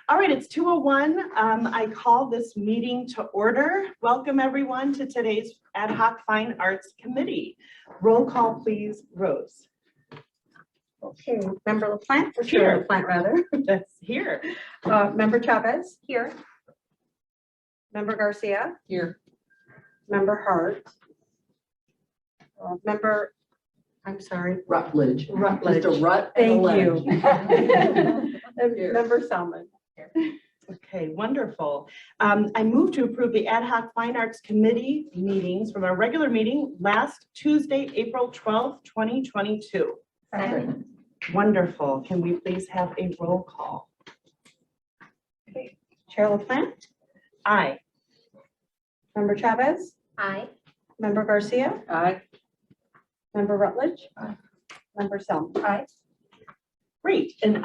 All right, it's 2:01. I call this meeting to order. Welcome everyone to today's Ad-Hoc Fine Arts Committee. Roll call, please, Rose. Okay, Member LaPlante, for Here. sure, LaPlante rather. That's here. Member Chavez, here. Member Garcia, Here. Member Hart. Member, I'm sorry, Rutledge. Rutledge. Just a rut. Thank and a you. ledge. And Here. Member Selman. Okay, wonderful. I move to approve the Ad-Hoc Fine Arts Committee meetings from our regular meeting last Tuesday, April 12th, 2022. Second. Wonderful. Can we please have a roll call? Chair LaPlante, Aye. Member Chavez, Aye. Member Garcia, Aye. Member Rutledge. Aye. Member Selman. Aye. Great. And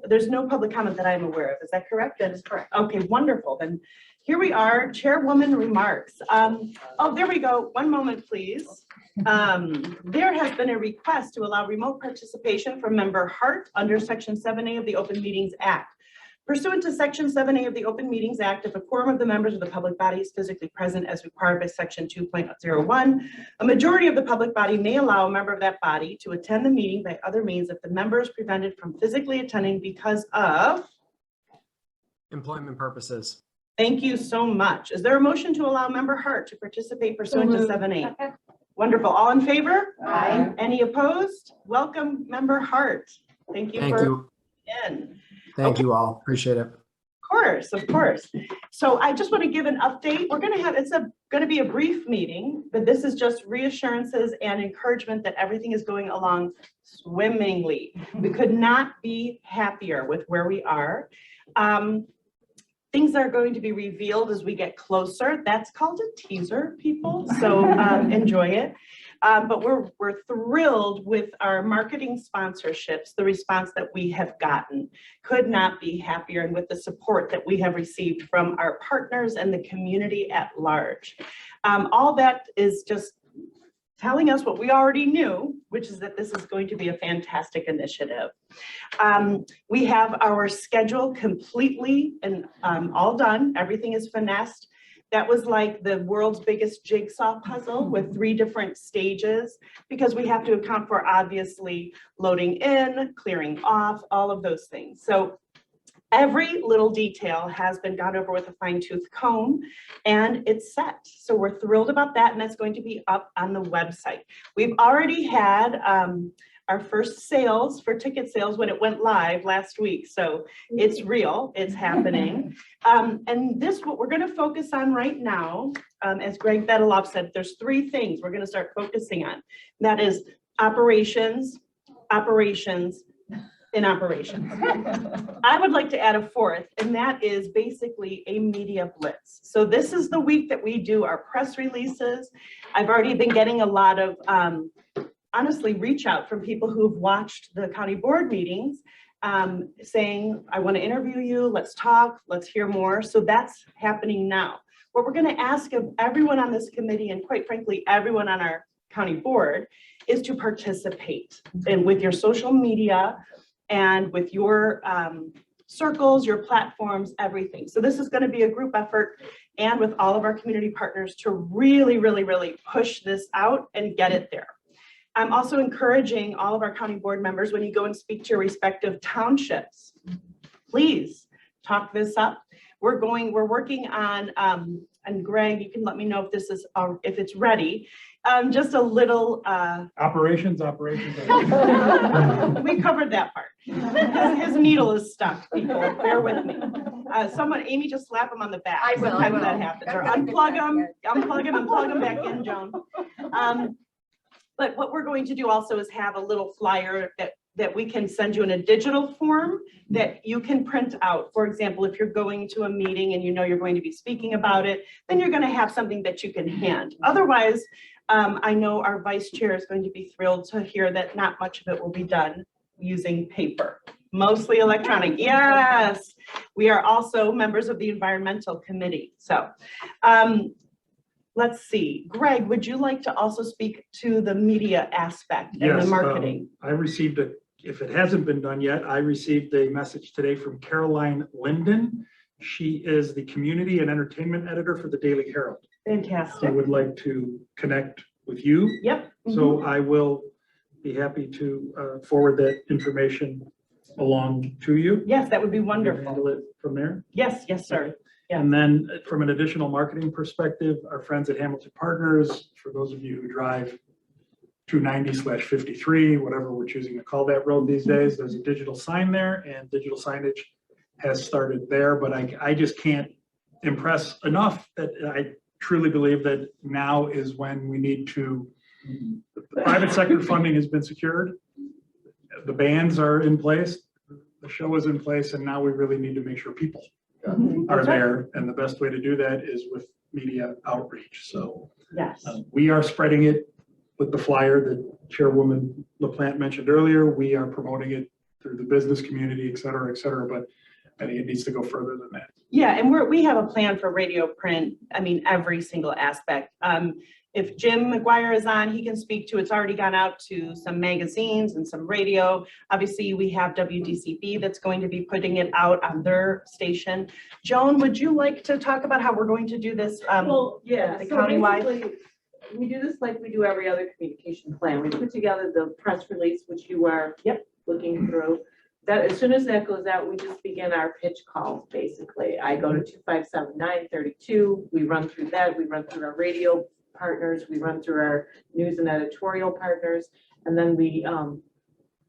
there's no public comment that I'm aware of. Is that correct? That is correct. Okay, wonderful. Then here we are, Chairwoman Remarks. Oh, there we go. One moment, please. There has been a request to allow remote participation from Member Hart under Section 7A of the Open Meetings Act. Pursuant to Section 7A of the Open Meetings Act, if a quorum of the members of the public body is physically present as required by Section 2.01, a majority of the public body may allow a member of that body to attend the meeting by other means if the member is prevented from physically attending because of employment purposes. Thank you so much. Is there a motion to allow Member Hart to participate pursuant to 7A? Wonderful. All in favor? Aye. Any opposed? Welcome, Member Hart. Thank you Thank for you. in. Thank you all. Appreciate it. Of course. So I just want to give an update. We're going to have, going to be a brief meeting, but this is just reassurances and encouragement that everything is going along swimmingly. We could not be happier with where we are. Things are going to be revealed as we get closer. That's called a teaser, people. So enjoy it. But we're thrilled with our marketing sponsorships, the response that we have gotten. Could not be happier, and with the support that we have received from our partners and the community at large. All that is just telling us what we already knew, which is that this is going to be a fantastic initiative. We have our schedule completely and all done. Everything is finessed. That was like the world's biggest jigsaw puzzle with 3 different stages, because we have to account for obviously loading in, clearing off, all of those things. So every little detail has been gone over with a fine-tooth comb, and it's set. So we're thrilled about that, and that's going to be up on the website. We've already had our first sales for ticket sales when it went live last week. So it's real, it's happening. And what we're going to focus on right now, as Greg Bedeloff said, there's 3 things we're going to start focusing on. That is operations, operations, and operations. I would like to add a 4th, and that is basically a media blitz. So this is the week that we do our press releases. I've already been getting a lot of honestly reach out from people who've watched the county board meetings saying, I want to interview you, let's talk, let's hear more. So that's happening now. What we're going to ask of everyone on this committee, and quite frankly, everyone on our county board, is to participate and with your social media and with your circles, your platforms, everything. So this is going to be a group effort, and with all of our community partners to really, really, really push this out and get it there. I'm also encouraging all of our county board members, when you go and speak to your respective townships, please talk this up. We're working on, and Greg, you can let me know if this is, if it's ready. Just a little. Operations. We covered that part. His needle is stuck, people, bear with me. Amy, just slap him on the back. I will. Sometimes that happens. Or unplug him, and plug him back in, Joan. But what we're going to do also is have a little flyer that we can send you in a digital form that you can print out. For example, if you're going to a meeting and you know you're going to be speaking about it, then you're going to have something that you can hand. Otherwise, I know our vice chair is going to be thrilled to hear that not much of it will be done using paper, mostly electronic. Yes, we are also members of the environmental committee. So let's see, Greg, would you like to also speak to the media aspect and the marketing? I received a if it hasn't been done yet, I received a message today from Caroline Linden. She is the community and entertainment editor for the Daily Herald. I Fantastic. would like to connect with you. Yep. So I will be happy to forward that information along to you. Yes, that would be Handle wonderful. it from there. Yes, yes, sir. Yeah. And then from an additional marketing perspective, our friends at Hamilton Partners, for those of you who drive 290/53, whatever we're choosing to call that road these days, there's a digital sign there, and digital signage has started there, but I just can't impress enough that I truly believe that now is when we need to, the private sector funding has been secured, the bands are in place, the show is in place, and now we really need to make sure people are there, and the best way to do that is with media outreach. So Yes. we are spreading it with the flyer that Chairwoman LaPlante mentioned earlier. We are promoting it through the business community, et cetera, but I think it needs to go further than that. Yeah, and we have a plan for radio print. I mean, every single aspect. If Jim McGuire is on, he can speak to, it's already gone out to some magazines and some radio. Obviously, we have WDCB that's going to be putting it out on their station. Joan, would you like to talk about how we're going to do this? Well, yeah, the so countywide? basically, we do this like we do every other communication plan. We put together the press release, which you are looking through. That, as soon as that goes out, we just begin our pitch calls, basically. I go to 257-932, we run through that, we run through our radio partners, we run through our news and editorial partners, and then we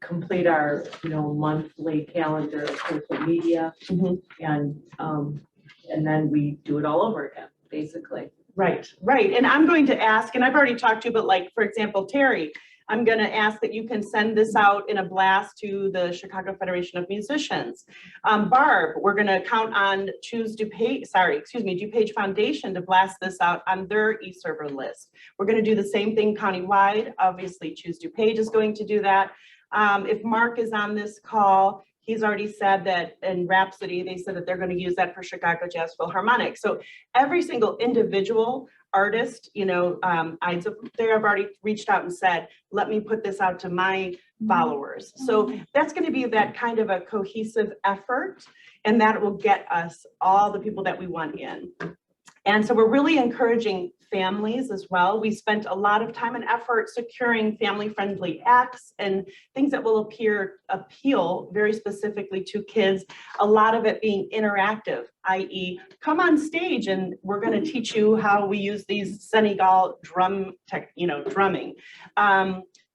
complete our, monthly calendar of social media, and then we do it all over again, basically. Right. And I'm going to ask, and I've already talked to you, but like, for example, Terry, I'm going to ask that you can send this out in a blast to the Chicago Federation of Musicians. Barb, we're going to count on DuPage Foundation to blast this out on their e-server list. We're going to do the same thing countywide. Obviously, Choose DuPage is going to do that. If Mark is on this call, he's already said that in Rhapsody, they said that they're going to use that for Chicago Jazz Philharmonic. So every single individual artist, they have already reached out and said, let me put this out to my followers. So that's going to be that kind of a cohesive effort, and that will get us all the people that we want in. And so we're really encouraging families as well. We spent a lot of time and effort securing family-friendly acts and things that will appeal very specifically to kids. A lot of it being interactive, i.e., come on stage and we're going to teach you how we use these Senegal drumming.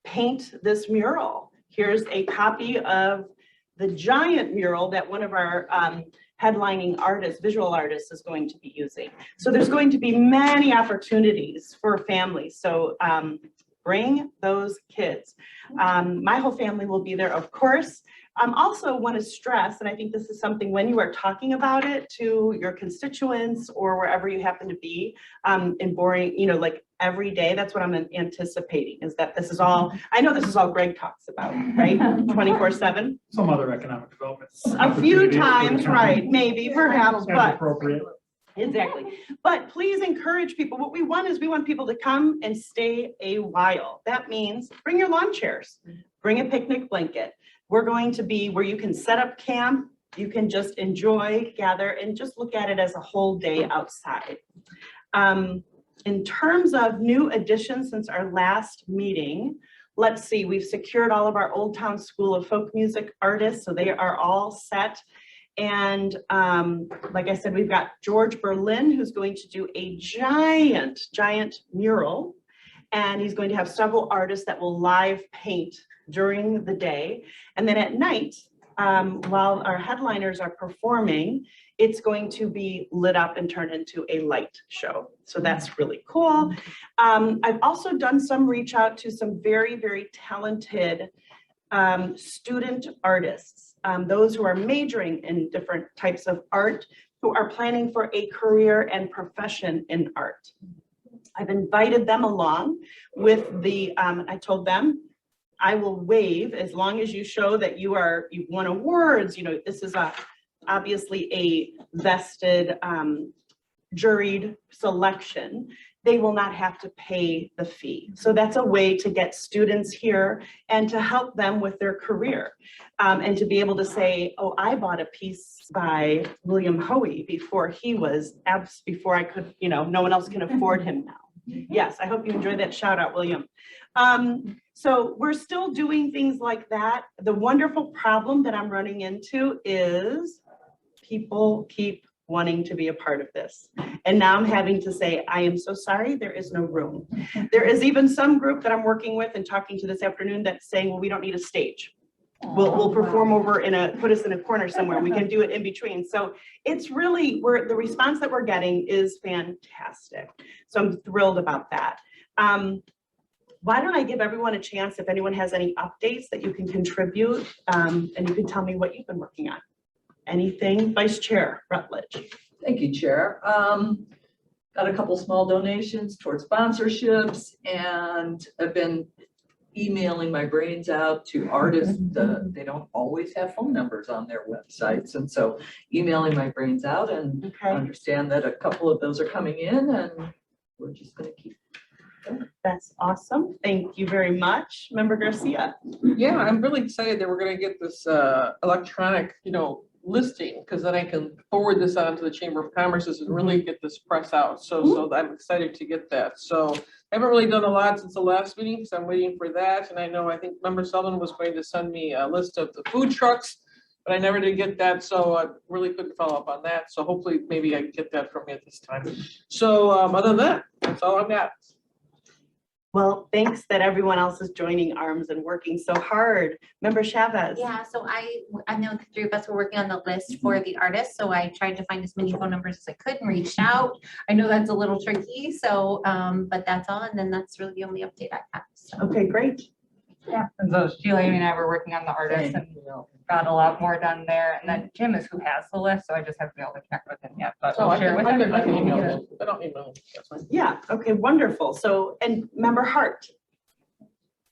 Paint this mural. Here's a copy of the giant mural that one of our headlining artists, visual artists, is going to be using. So there's going to be many opportunities for families. So bring those kids. My whole family will be there, of course. Also want to stress, and I think this is something when you are talking about it to your constituents or wherever you happen to be in boring, like every day, that's what I'm anticipating, is that this is all, I know this is all Greg talks about, right? 24/7. Some other economic developments. A few times, right, maybe, perhaps, As but. appropriate. Exactly. But please encourage people. What we want is we want people to come and stay a while. That means bring your lawn chairs, bring a picnic blanket. We're going to be where you can set up camp. You can just enjoy, gather, and just look at it as a whole day outside. In terms of new additions since our last meeting, let's see, we've secured all of our Old Town School of Folk Music artists, so they are all set. And like I said, we've got George Berlin, who's going to do a giant mural. And he's going to have several artists that will live paint during the day. And then at night, while our headliners are performing, it's going to be lit up and turned into a light show. So that's really cool. I've also done some reach out to some very, very talented student artists, those who are majoring in different types of art, who are planning for a career and profession in art. I've invited them along with the, I told them, I will waive as long as you show that you've won awards. This is obviously a vested juried selection. they will not have to pay the fee. So that's a way to get students here and to help them with their career. And to be able to say, oh, I bought a piece by William Hoey before before I could, no one else can afford him now. Yes, I hope you enjoyed that shout out, William. So we're still doing things like that. The wonderful problem that I'm running into is people keep wanting to be a part of this. And now I'm having to say, I am so sorry, there is no room. There is even some group that I'm working with and talking to this afternoon that's saying, well, we don't need a stage. We'll perform over put us in a corner somewhere. We can do it in between. So it's really, the response that we're getting is fantastic. So I'm thrilled about that. Why don't I give everyone a chance, if anyone has any updates that you can contribute, and you can tell me what you've been working on. Anything? Vice Chair Rutledge. Thank you, Chair. Got a couple small donations towards sponsorships, and I've been emailing my brains out to artists. They don't always have phone numbers on their websites, and so emailing my brains out, and Okay, understand that a couple of those are coming in, and we're just gonna keep going. that's awesome. Thank you very much. Member Garcia. Yeah, I'm really excited that we're gonna get this electronic, listing, because then I can forward this on to the Chamber of Commerce's and really get this press out. So I'm excited to get that. So I haven't really done a lot since the last meeting, because I'm waiting for that. And I think Member Sullivan was going to send me a list of the food trucks, but I never did get that. So I really couldn't follow up on that. So hopefully maybe I can get that from you at this time. So other than that, that's all I've got. Well, thanks that everyone else is joining arms and working so hard. Member Chavez. Yeah, so I know the three of us were working on the list for the artists, so I tried to find as many phone numbers as I could and reached out. I know that's a little tricky, so, but that's all, and then that's really the only update I have. So. Okay, great. Yeah, and so Sheila, Amy and I were working on the artist and got a lot more done there. And then Jim is who has the list, so I just haven't been able to connect with him yet, but So we'll I share can, with I him. can, I can email him. I don't email him. That's fine. Yeah, okay, wonderful. So, and Member Hart.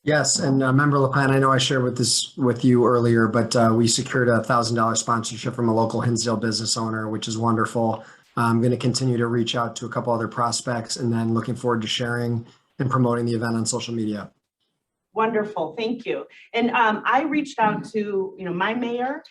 Yes, and Member LaPlante, I know I shared with you earlier, but we secured a $1,000 sponsorship from a local Hinsdale business owner, which is wonderful. I'm going to continue to reach out to a couple other prospects, and then looking forward to sharing and promoting the event on social media. Wonderful, thank you. And I reached out to, my mayor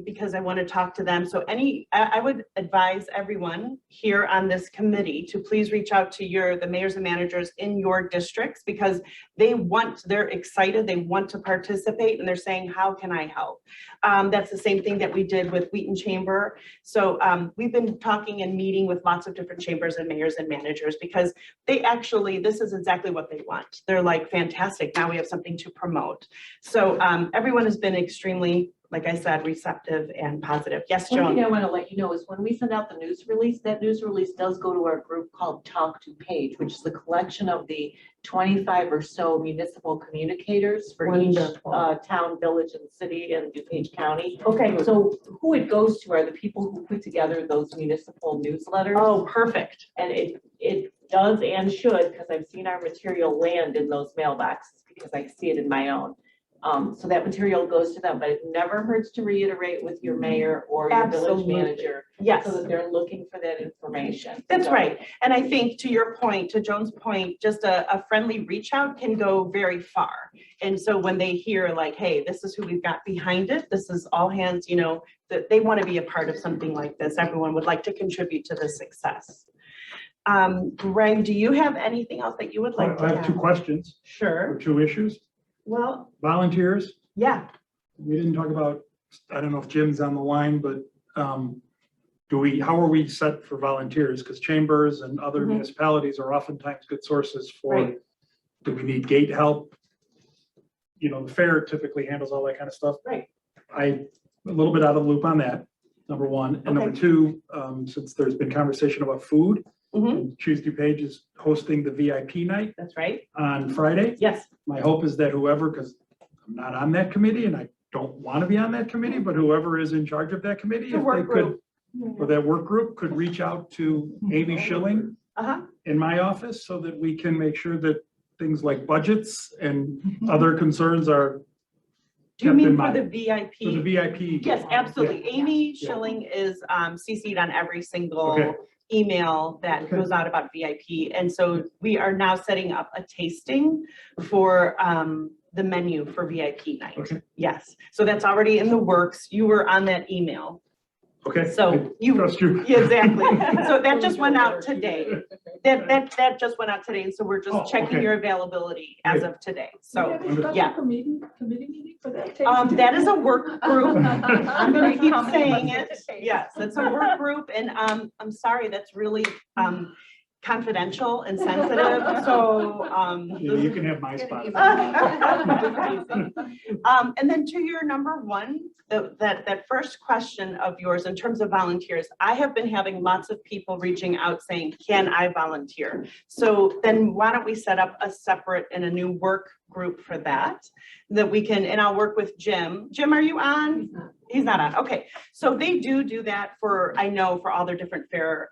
because I want to talk to them. So I would advise everyone here on this committee to please reach out to the mayors and managers in your districts, because they're excited, they want to participate, and they're saying, how can I help? That's the same thing that we did with Wheaton Chamber. So we've been talking and meeting with lots of different chambers and mayors and managers, because this is exactly what they want. They're like, fantastic, now we have something to promote. So everyone has been extremely, like I said, receptive and positive. Yes, One Joan? thing I want to let you know is when we send out the news release, that news release does go to our group called Talk DuPage, which is the collection of the 25 or so municipal communicators for each Wonderful. town, village, and city in DuPage County. Okay, So who it goes to are the people who put together those municipal newsletters. oh, perfect. And it does and should, because I've seen our material land in those mailboxes, because I see it in my own. So that material goes to them, but it never hurts to reiterate with your mayor or your village Absolutely. manager, Yes. so that they're looking for that information. That's So- right. And I think to your point, to Joan's point, just a friendly reach out can go very far. And so when they hear like, hey, this is who we've got behind it, this is all hands, that they want to be a part of something like this. Everyone would like to contribute to the success. Greg, do you have anything else that you would like to I have two add? questions or Sure. two issues. Well, Volunteers, yeah. we didn't talk about, I don't know if Jim's on the line, but how are we set for volunteers? Because chambers and other Mhm. municipalities are oftentimes good sources for, Right. do we need gate help? The fair typically handles all that kind of stuff. Right. I'm a little bit out of the loop on that, number one. And number Okay. two, since there's been conversation about food, Mhm. Choose DuPage is hosting the VIP night That's right. on Friday. Yes. My hope is that whoever, because I'm not on that committee and I don't want to be on that committee, but whoever is in charge of that committee, The if work they could, group. or that work group could reach out to Amy Schilling Uh-huh. in my office so that we can make sure that things like budgets and other concerns are Do you kept in mean for mind. the VIP? For the VIP. Yes, absolutely. Yeah. Amy Yeah. Schilling is CC'd on every single Okay. email that Okay. goes out about VIP. And so we are now setting up a tasting for the menu for VIP night. Okay. Yes, so that's already in the works. You were on that email. Okay. So I you, Trust you. yeah, exactly. So that just went out today. That just went out today. And so we're Oh, just checking okay. your availability as of today. So yeah. Committee meeting for that? that is a work group. I'm gonna keep saying it. Participate. Yes, it's a work group and I'm sorry, that's really confidential and sensitive, so You can have my spot. and then to your number one, that first question of yours in terms of volunteers, I have been having lots of people reaching out saying, can I volunteer? So then why don't we set up a separate and a new work group for that we can, and I'll work with Jim. Jim, are you on? He's not on. Okay. So they do that for, I know for all their different fair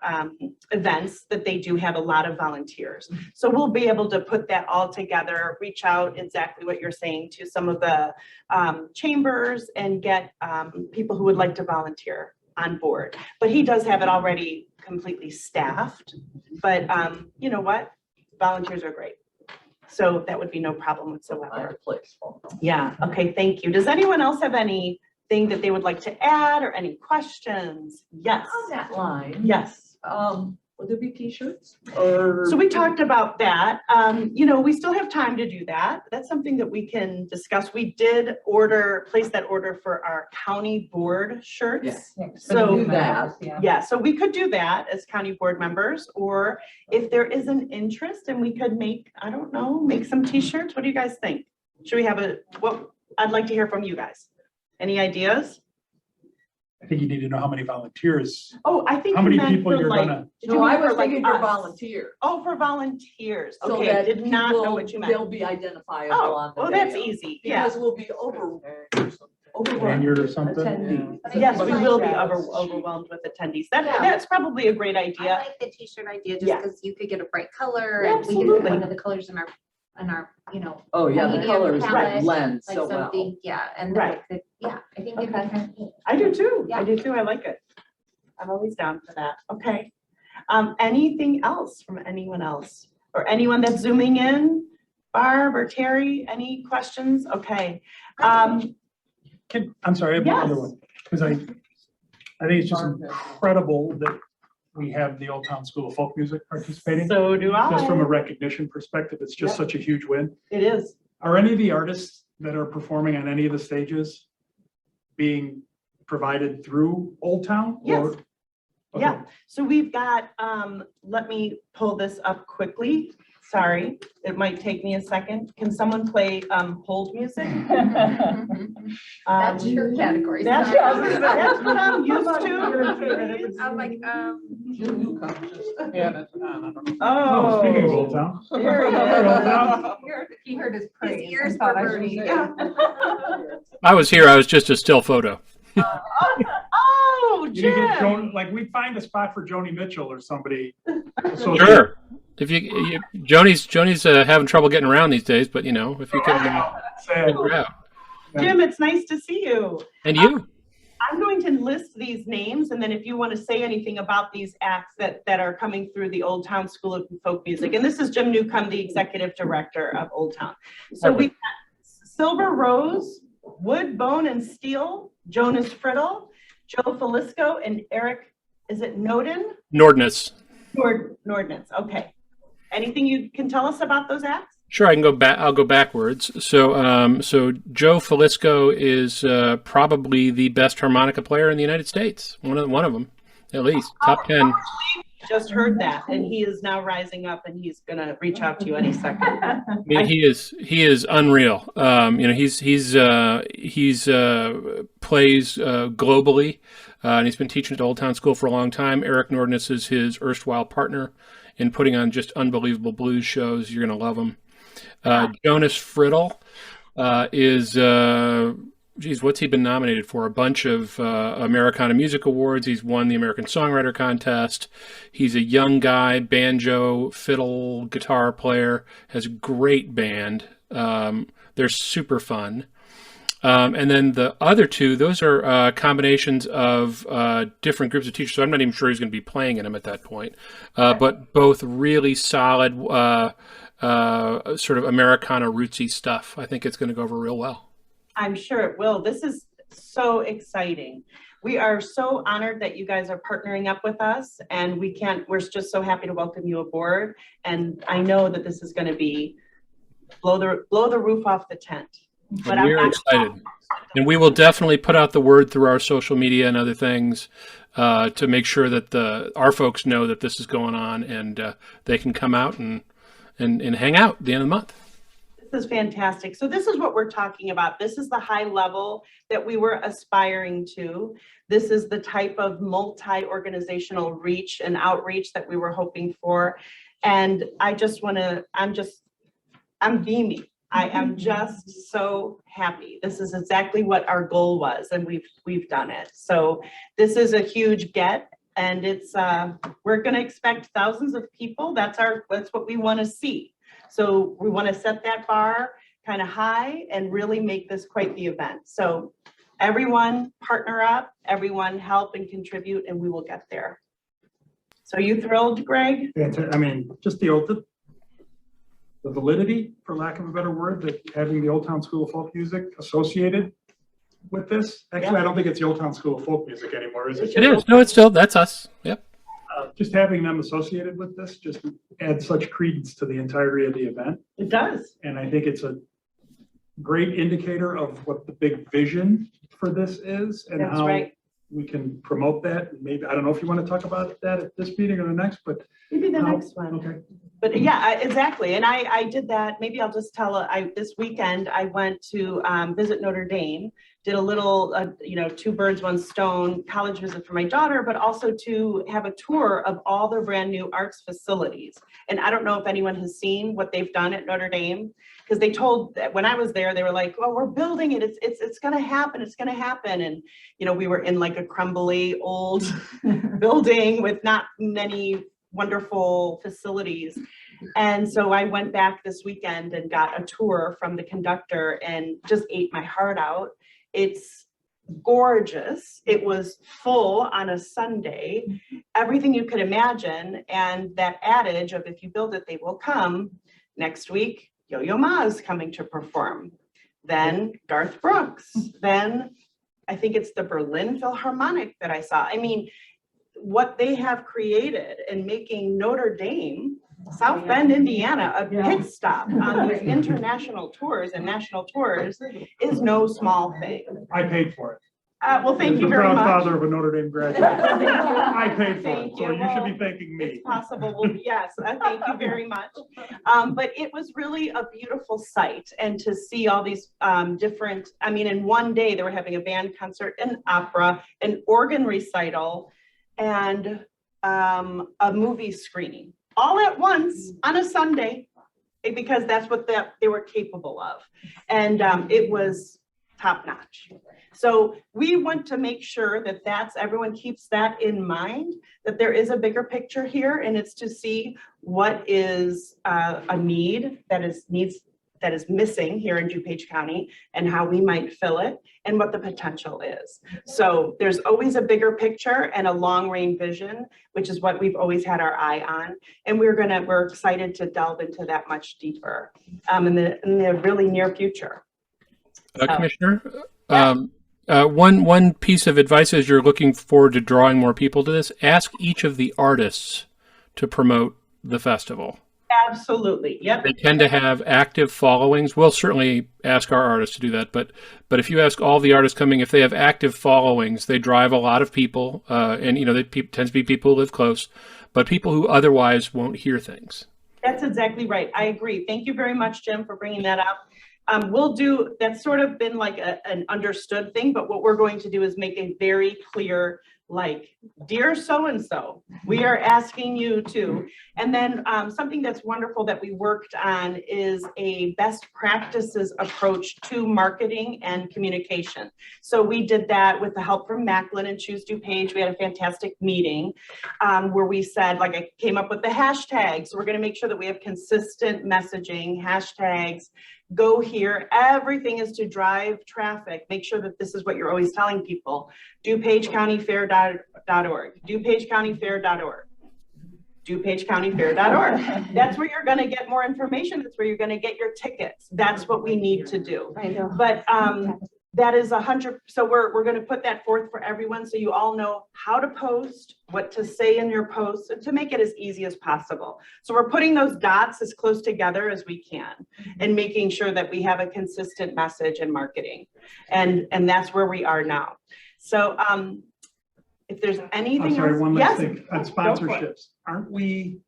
events that they do have a lot of volunteers. So we'll be able to put that all together, reach out exactly what you're saying to some of the chambers and get people who would like to volunteer on board. But he does have it already completely staffed. But you know what? Volunteers are great. So that would be no problem whatsoever. Yeah. Okay. Thank you. Does anyone else have anything that they would like to add or any questions? Yes. On that line. Yes. Will there be t-shirts or? So we talked about that. We still have time to do that. That's something that we can discuss. We did place that order for our county board shirts. Yes. So Do that. yeah, so we could do that as county board members, or if there is an interest and we could make some t-shirts. What do you guys think? Should we have I'd like to hear from you guys. Any ideas? I think you need to know how many volunteers, Oh, I think how you many meant people for you're like. gonna, did you No, I mean for was like thinking for us? volunteers. Oh, for volunteers. So Okay, that did not know people- what you meant. They'll be identifiable on Oh, the well, that's day of. easy. Yeah. Because we'll be overrun. lanyard or something? Attendees. Yes, we will be Yes. overwhelmed with attendees. Yeah. That's probably a great I idea. like the t-shirt idea just Yeah. because you could get a bright color Yeah, and we absolutely. get one of the colors in our, Oh, yeah, the medium colors palette, blend like so well. something, yeah, and Right. then I think it'd be Okay. kind of neat. I do too. I Yeah. do too. I like it. I'm always down for that. Okay. Anything else from anyone else or anyone that's zooming in? Barb or Terry, any questions? Okay. I'm sorry, I have one other Yes. one, because I think it's just incredible that we have the Old Town School of Folk Music participating. So do Just from a I. recognition perspective, it's just such a huge win. It is. Are any of the artists that are performing on any of the stages being provided through Old Town? Yes. or- Okay. Yeah. So we've got, let me pull this up quickly. Sorry, it might take me a second. Can someone play hold music? That's your category. That's that's what I'm used to. I'm like, Yeah, that's, I don't know. Oh, speaking of Old Oh. Town. There he Old is. Town. He heard his praise. His ears and thought were I should burning. say Yeah. it. I was here. I was just a still photo. Oh, You can get Jim. Joan, like, we find a spot for Joni Mitchell or somebody. So Sure. If Joni's having trouble getting around these days, but if you can sad. figure it out. Jim, it's nice to see you. And you. I'm going to list these names, and then if you want to say anything about these acts that are coming through the Old Town School of Folk Music, and this is Jim Newcomb, the executive director of Old Town. So we've got Silver Rose, Wood, Bone, and Steel, Jonas Friddle, Joe Falisco, and Eric, is it Noden? Nordness. Nordnitz, okay. Anything you can tell us about those acts? Sure, I can go back. I'll go backwards. So Joe Falisco is probably the best harmonica player in the United States. One of them, at least top 10. Just heard that, and he is now rising up, and he's gonna reach out to you any second. I mean, he is unreal. He's plays globally, and he's been teaching at Old Town School for a long time. Eric Nordness is his erstwhile partner in putting on just unbelievable blues shows. You're gonna love him. Jonas Friddle is what's he been nominated for? A bunch of Americana Music Awards. He's won the American Songwriter Contest. He's a young guy, banjo, fiddle, guitar player, has a great band. They're super fun. And then the other two, those are combinations of different groups of teachers. So I'm not even sure he's going to be playing in them at that point. But both really solid, sort of Americana rootsy stuff. I think it's going to go over real well. I'm sure it will. This is so exciting. We are so honored that you guys are partnering up with us, and we're just so happy to welcome you aboard. And I know that this is going to be blow the roof off the tent. But We are excited. And we will definitely put out the word through our social media and other things to make sure that our folks know that this is going on, and they can come out and hang out at the end of the month. This is fantastic. So this is what we're talking about. This is the high level that we were aspiring to. This is the type of multi-organizational reach and outreach that we were hoping for. And I'm beaming. I am just so happy. This is exactly what our goal was, and we've done it. So this is a huge get, and it's we're going to expect thousands of people. That's what we want to see. So we want to set that bar kind of high and really make this quite the event. So everyone partner up, everyone help and contribute, and we will get there. So are you thrilled, Greg? I mean, just the validity, for lack of a better word, that having the Old Town School of Folk Music associated with this. Actually, I don't think it's the Old Town School of Folk Music anymore, is it? It is. No, it's still, that's us. Yep. Just having them associated with this just adds such credence to the entirety of the event. It does. And I think it's a great indicator of what the big vision for this is and That's how right. we can promote that. And maybe, I don't know if you want to talk about that at this meeting or the next, but Maybe the how- next one. Okay. But yeah, exactly. And I did that. Maybe I'll just tell, this weekend I went to visit Notre Dame, did a little, two birds, one stone college visit for my daughter, but also to have a tour of all their brand new arts facilities. And I don't know if anyone has seen what they've done at Notre Dame, because they told that when I was there, they were like, well, we're building it. It's going to happen. It's going to happen. And, we were in like a crumbly old building with not many wonderful facilities. And so I went back this weekend and got a tour from the conductor and just ate my heart out. It's gorgeous. It was full on a Sunday, everything you could imagine. And that adage of if you build it, they will come. Next week, Yo-Yo Ma's coming to perform. Then Garth Brooks. Then I think it's the Berlin Philharmonic that I saw. I mean, what they have created and making Notre Dame, South Bend, Indiana, a pit stop on these international tours and national tours is no small thing. I paid for it. Well, thank As you the very proud much. father of a Notre Dame graduate. I paid for it, Thank so you. you should be thanking me. It's possible. Well, yes, thank you very much. But it was really a beautiful sight, and to see all these different, in one day they were having a band concert, an opera, an organ recital, and a movie screening all at once on a Sunday, because that's what they were capable of. And it was top notch. So we want to make sure that everyone keeps that in mind, that there is a bigger picture here, and it's to see what is a need that is missing here in DuPage County and how we might fill it and what the potential is. So there's always a bigger picture and a long range vision, which is what we've always had our eye on. And we're excited to delve into that much deeper in the really near future. Commissioner, one piece of advice as you're looking forward to drawing more people to this, ask each of the artists to promote the festival. Absolutely. Yep. They tend to have active followings. We'll certainly ask our artists to do that, but if you ask all the artists coming, if they have active followings, they drive a lot of people, and they tends to be people who live close, but people who otherwise won't hear things. That's exactly right. I agree. Thank you very much, Jim, for bringing that up. That's sort of been like an understood thing, but what we're going to do is make a very clear, like, dear so-and-so, we are asking you to. And then something that's wonderful that we worked on is a best practices approach to marketing and communication. So we did that with the help from Macklin and Choose DuPage. We had a fantastic meeting where we said, like, I came up with the hashtags. So we're going to make sure that we have consistent messaging, hashtags, go here. Everything is to drive traffic. Make sure that this is what you're always telling people. DuPageCountyFair.org, DuPageCountyFair.org, DuPageCountyFair.org. That's where you're going to get more information. That's where you're going to get your tickets. That's what we need to do. I know. But that is 100. So we're going to put that forth for everyone, so you all know how to post, what to say in your posts, and to make it as easy as possible. So we're putting those dots as close together as we can, and making sure that we have a consistent message in marketing, and that's where we are now. So if there's anything I'm sorry, else, one last yes, thing, on go for it. sponsorships, aren't we,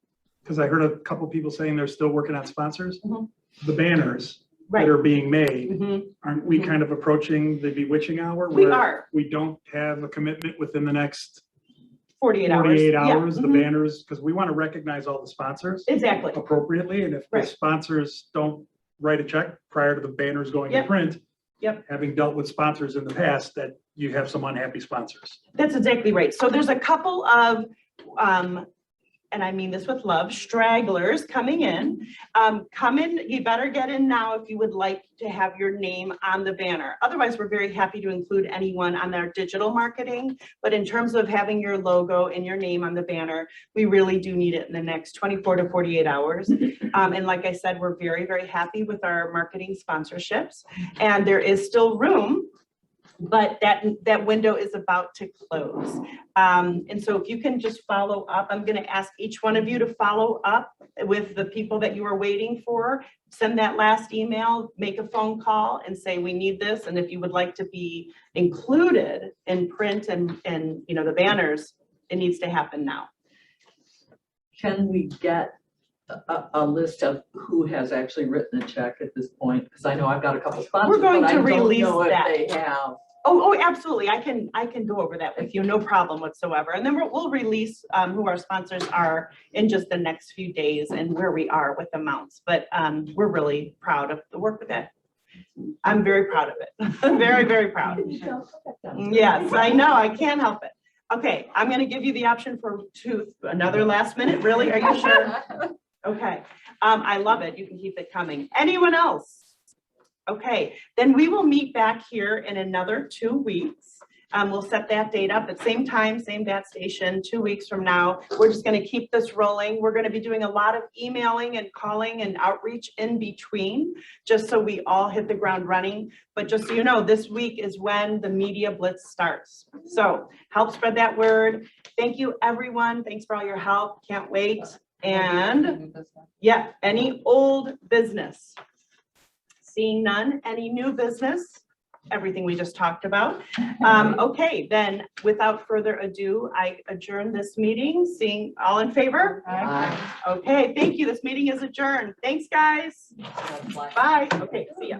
because I heard a couple people saying they're still working on sponsors, Mhm. the banners Right. that are being made, Mhm. aren't we kind of approaching the bewitching hour? We where are We don't have a commitment within the next 48 hours. 48 Yeah, hours, the mhm. banners, because we want to recognize all the sponsors Exactly. appropriately, and if the Right. sponsors don't write a check prior to the banners going to Yep. print, Yep. having dealt with sponsors in the past, that you have some unhappy sponsors. That's exactly right. So there's a couple of, and I mean this with love, stragglers coming in. Come in, you better get in now if you would like to have your name on the banner. Otherwise, we're very happy to include anyone on their digital marketing. But in terms of having your logo and your name on the banner, we really do need it in the next 24 to 48 hours. And like I said, we're very, very happy with our marketing sponsorships. And there is still room, but that window is about to close. And so if you can just follow up, I'm going to ask each one of you to follow up with the people that you are waiting for. Send that last email, make a phone call and say, we need this. And if you would like to be included in print and the banners, it needs to happen now. Can we get a list of who has actually written a check at this point? Because I know I've got a couple sponsors, We're going but I to don't release know if that. they have. Oh, absolutely. I can go over that with you, no problem whatsoever. And then we'll release who our sponsors are in just the next few days and where we are with amounts. But we're really proud of the work with that. I'm very proud of it. Very, very proud. Yes, I know. I can't help it. Okay, I'm going to give you the option for another last minute. Really? Are you sure? Okay. I love it. You can keep it coming. Anyone else? Okay, then we will meet back here in another 2 weeks. We'll set that date up at same time, same bat station, 2 weeks from now. We're just going to keep this rolling. We're going to be doing a lot of emailing and calling and outreach in between, just so we all hit the ground running. But just so you know, this week is when the media blitz starts. So help spread that word. Thank you, everyone. Thanks for all your help. Can't wait. And yeah, any old business? Seeing none, any new business? Everything we just talked about. Okay, then without further ado, I adjourn this meeting. Seeing all in favor? Okay, thank you. This meeting is adjourned. Thanks, guys. Bye. Okay, see ya.